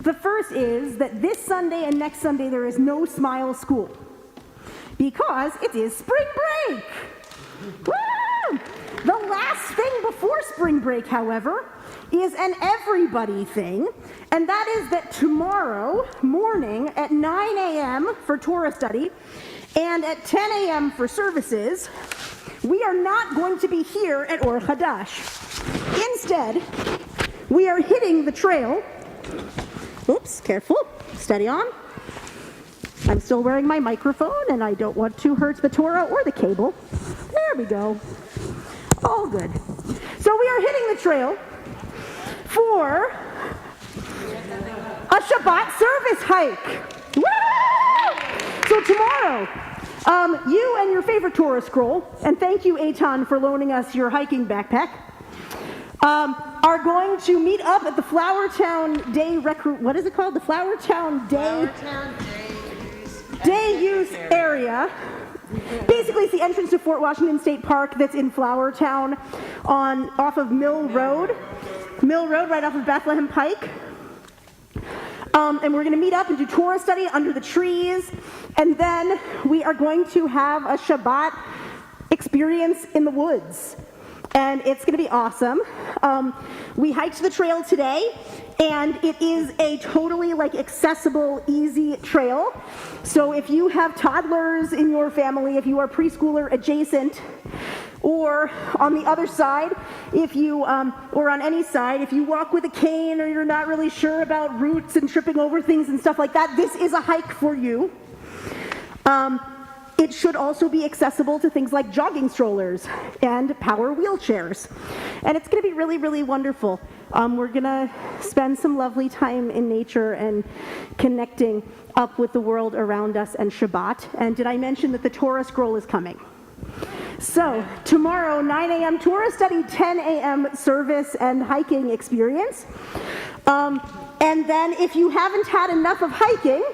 The first is that this Sunday and next Sunday there is no Smile School, because it is spring break. Woo! The last thing before spring break, however, is an everybody thing, and that is that tomorrow morning at 9 a.m. for Torah study and at 10 a.m. for services, we are not going to be here at Or Hadash. Instead, we are hitting the trail. Oops, careful, steady on. I'm still wearing my microphone and I don't want to hurt the Torah or the cable. There we go. All good. So we are hitting the trail for a Shabbat service hike. Woo! So tomorrow, you and your favorite Torah scroll, and thank you, Eitan, for loaning us your hiking backpack, are going to meet up at the Flowertown Day what is it called? The Flowertown Day Use Area. Basically, it's the entrance to Fort Washington State Park that's in Flowertown off of Mill Road. Mill Road, right off of Bethlehem Pike. And we're going to meet up and do Torah study under the trees. And then we are going to have a Shabbat experience in the woods. And it's going to be awesome. We hiked the trail today, and it is a totally accessible, easy trail. So if you have toddlers in your family, if you are preschooler adjacent, or on the other side, if you, or on any side, if you walk with a cane or you're not really sure about routes and tripping over things and stuff like that, this is a hike for you. It should also be accessible to things like jogging strollers and power wheelchairs. And it's going to be really, really wonderful. We're going to spend some lovely time in nature and connecting up with the world around us and Shabbat. And did I mention that the Torah scroll is coming? So tomorrow, 9 a.m. Torah study, 10 a.m. service and hiking experience. And then if you haven't had enough of hiking,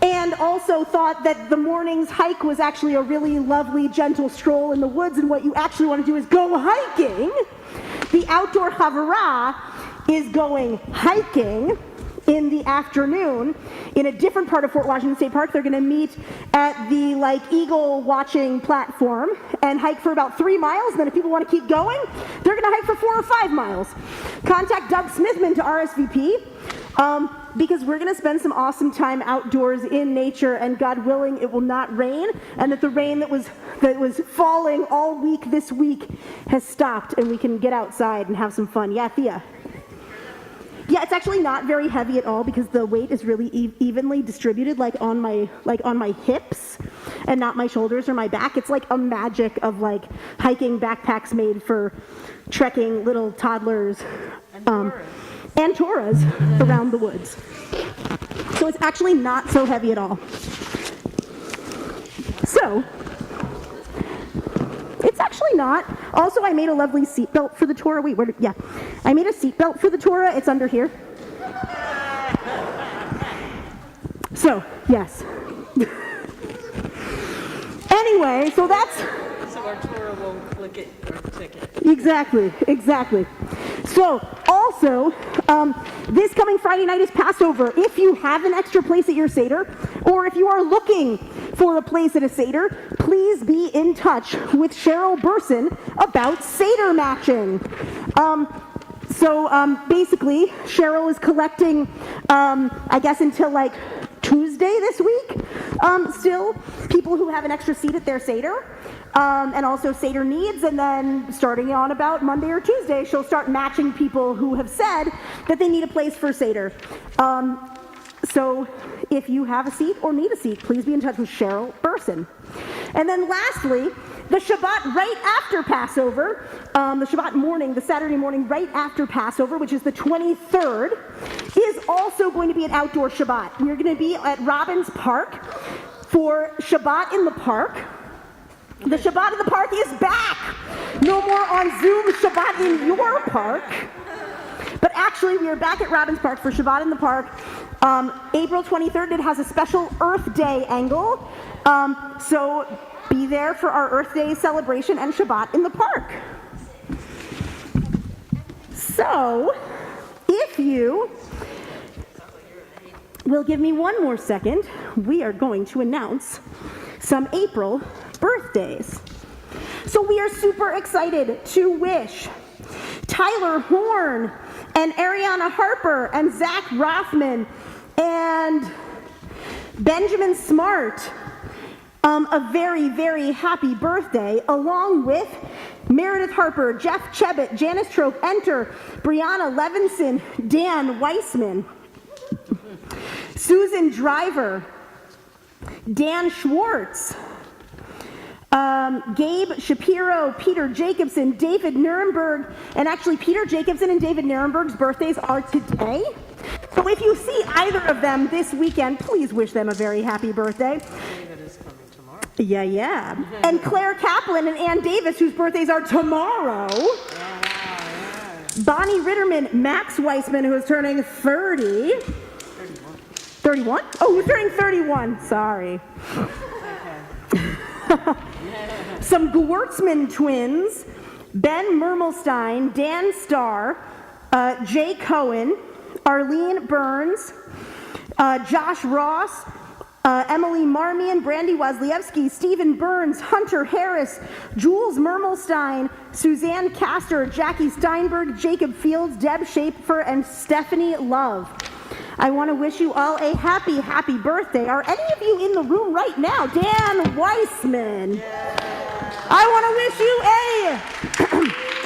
and also thought that the morning's hike was actually a really lovely, gentle stroll in the woods, and what you actually want to do is go hiking, the Outdoor Havara is going hiking in the afternoon in a different part of Fort Washington State Park. They're going to meet at the eagle watching platform and hike for about 3 miles. And then if people want to keep going, they're going to hike for 4 or 5 miles. Contact Doug Smithman to RSVP. Because we're going to spend some awesome time outdoors in nature, and God willing, it will not rain, and that the rain that was falling all week this week has stopped, and we can get outside and have some fun. Yeah, Thea? Yeah, it's actually not very heavy at all because the weight is really evenly distributed, on my hips, and not my shoulders or my back. It's like a magic of hiking backpacks made for trekking little toddlers. And Torahs around the woods. So it's actually not so heavy at all. So, it's actually not. Also, I made a lovely seatbelt for the Torah. I made a seatbelt for the Torah. It's under here. So, yes. Anyway, so that's... So our Torah won't click it or tick it. Exactly. So, also, this coming Friday night is Passover. If you have an extra place at your Seder, or if you are looking for a place at a Seder, please be in touch with Cheryl Burson about Seder matching. Basically, Cheryl is collecting, I guess until Tuesday this week, still, people who have an extra seat at their Seder. and also Seder needs, and then starting on about Monday or Tuesday, she'll start matching people who have said that they need a place for Seder. So if you have a seat or need a seat, please be in touch with Cheryl Burson. And then lastly, the Shabbat right after Passover, the Shabbat morning, the Saturday morning right after Passover, which is the 23rd, is also going to be an outdoor Shabbat. We're going to be at Robbins Park for Shabbat in the Park. The Shabbat in the Park is back. No more on Zoom Shabbat in your park. But actually, we are back at Robbins Park for Shabbat in the Park. April 23rd, it has a special Earth Day angle. So be there for our Earth Day celebration and Shabbat in the park. So, if you will give me one more second, we are going to announce some April birthdays. So we are super excited to wish Tyler Horn and Ariana Harper and Zach Rothman and Benjamin Smart a very, very happy birthday, along with Meredith Harper, Jeff Chebbett, Janice Trope, Enter, Brianna Levinson, Dan Weissman, Susan Driver, Dan Schwartz, Gabe Shapiro, Peter Jacobson, David Nuremberg, and actually Peter Jacobson and David Nuremberg's birthdays are today. So if you see either of them this weekend, please wish them a very happy birthday. David is coming tomorrow. Yeah. And Claire Kaplan and Ann Davis, whose birthdays are tomorrow. Bonnie Ritterman, Max Weissman, who is turning 30. 31? Oh, who's turning 31? Sorry. Some Gewurtzman twins, Ben Mermelstein, Dan Starr, Jay Cohen, Arlene Burns, Josh Ross, Emily Marmion, Brandy Wazliewski, Stephen Burns, Hunter Harris, Jules Mermelstein, Suzanne Castor, Jackie Steinberg, Jacob Fields, Deb Schaefer, and Stephanie Love. I want to wish you all a happy, happy birthday. Are any of you in the room right now? Dan Weissman. Yeah. I want to wish you a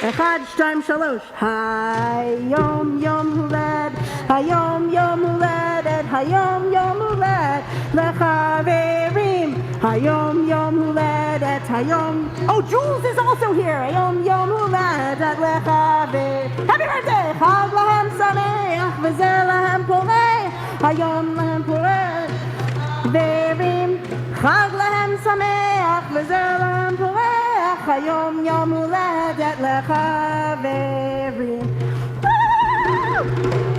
Echad, Shtaim, Shalosh. Hayom Yom Hulad, Hayom Yom Hulad, and Hayom Yom Hulad, Lechaverim. Hayom Yom Hulad, et Hayom. Oh, Jules is also here. Hayom Yom Hulad, et Lechaverim. Happy birthday! Chag lahem sameach, v'zeh lahem poreh. Hayom lahem poreh. Verim. Chag lahem sameach, v'zeh lahem poreh. Hayom Yom Huledet Lechaverim.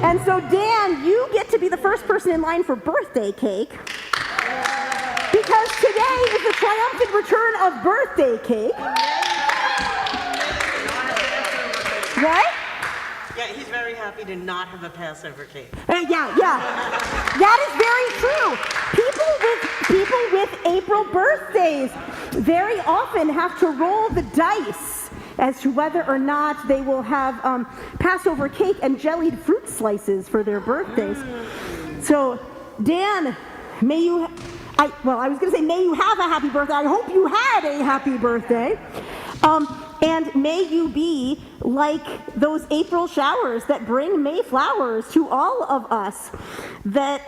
And so, Dan, you get to be the first person in line for birthday cake. Because today is the triumphant return of birthday cake. Right? Yeah, he's very happy to not have a Passover cake. Yeah. That is very true. People with April birthdays very often have to roll the dice as to whether or not they will have Passover cake and jellied fruit slices for their birthdays. So, Dan, may you have a happy birthday. I hope you had a happy birthday. And may you be like those April showers that bring May flowers to all of us. That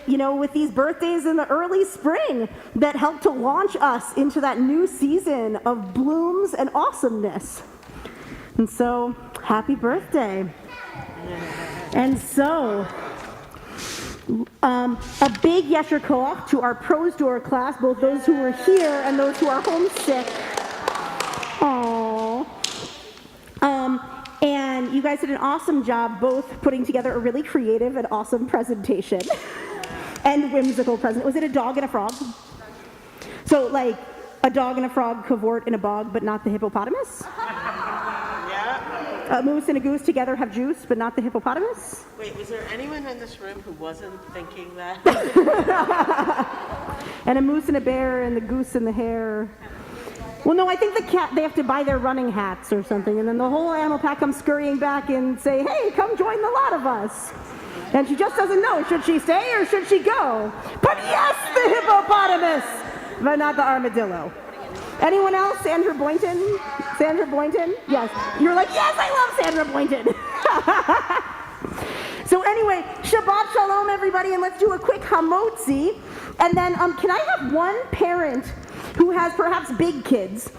with these birthdays in the early spring that help to launch us into that new season of blooms and awesomeness. And so, happy birthday. And so, a big Yesher Koach to our Prozdor class, both those who were here and those who are homesick. Aww. And you guys did an awesome job both putting together a really creative and awesome presentation. And whimsical presentation. Was it a dog and a frog? So, like, a dog and a frog cavort in a bog, but not the hippopotamus? Yeah. A moose and a goose together have juice, but not the hippopotamus? Wait, was there anyone in this room who wasn't thinking that? And a moose and a bear and the goose and the hare. Well, no, I think the cat, they have to buy their running hats or something, and then the whole animal pack comes scurrying back and say, hey, come join the lot of us. And she just doesn't know, should she stay or should she go? But yes, the hippopotamus, but not the armadillo. Anyone else? Sandra Boynton? Sandra Boynton? Yes. You're like, yes, I love Sandra Boynton. So anyway, Shabbat Shalom, everybody, and let's do a quick hamotzi. And then can I have one parent who has perhaps big kids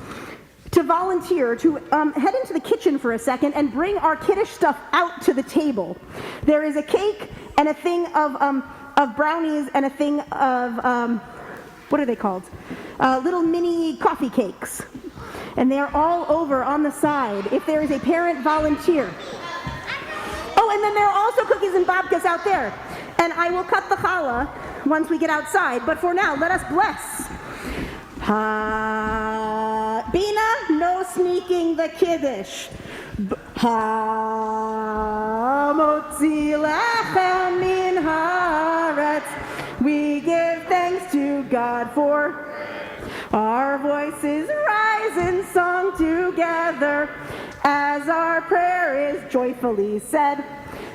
to volunteer to head into the kitchen for a second and bring our kiddish stuff out to the table? There is a cake and a thing of brownies and a thing of, what are they called? Little mini coffee cakes. And they are all over on the side if there is a parent volunteer. Oh, and then there are also cookies and babkas out there. And I will cut the challah once we get outside. But for now, let us bless. Bina, no sneaking the kiddush. Motzi lechem min haaretz. We give thanks to God for our voices rise in song together as our prayer is joyfully said.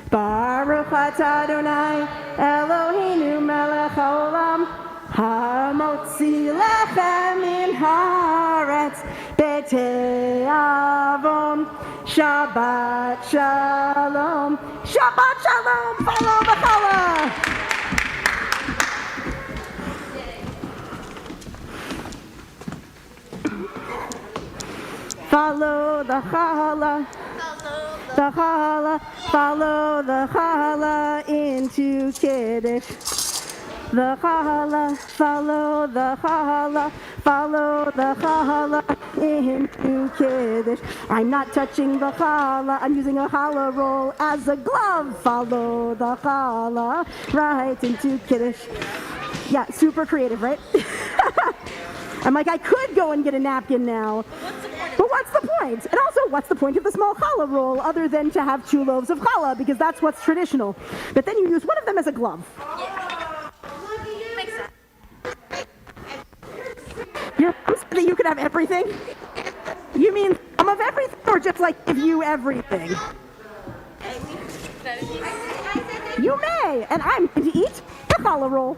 Baruch atah Adonai Eloheinu melech haolam hamotzi lechem min haaretz b'te'avon. Shabbat shalom. Shabbat shalom. Follow the challah. Follow the challah. The challah, follow the challah into Kiddush. The challah, follow the challah, follow the challah into Kiddush. I'm not touching the challah, I'm using a challah roll as a glove. Follow the challah right into Kiddush. Yeah, super creative, right? I'm like, I could go and get a napkin now. But what's the point? And also, what's the point of the small challah roll other than to have 2 loaves of challah? Because that's what's traditional. But then you use one of them as a glove. Yeah. Makes sense. You're saying that you could have everything? You mean some of everything, or just like give you everything? You may, and I'm going to eat the challah roll.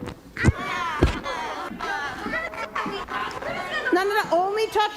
No, only touch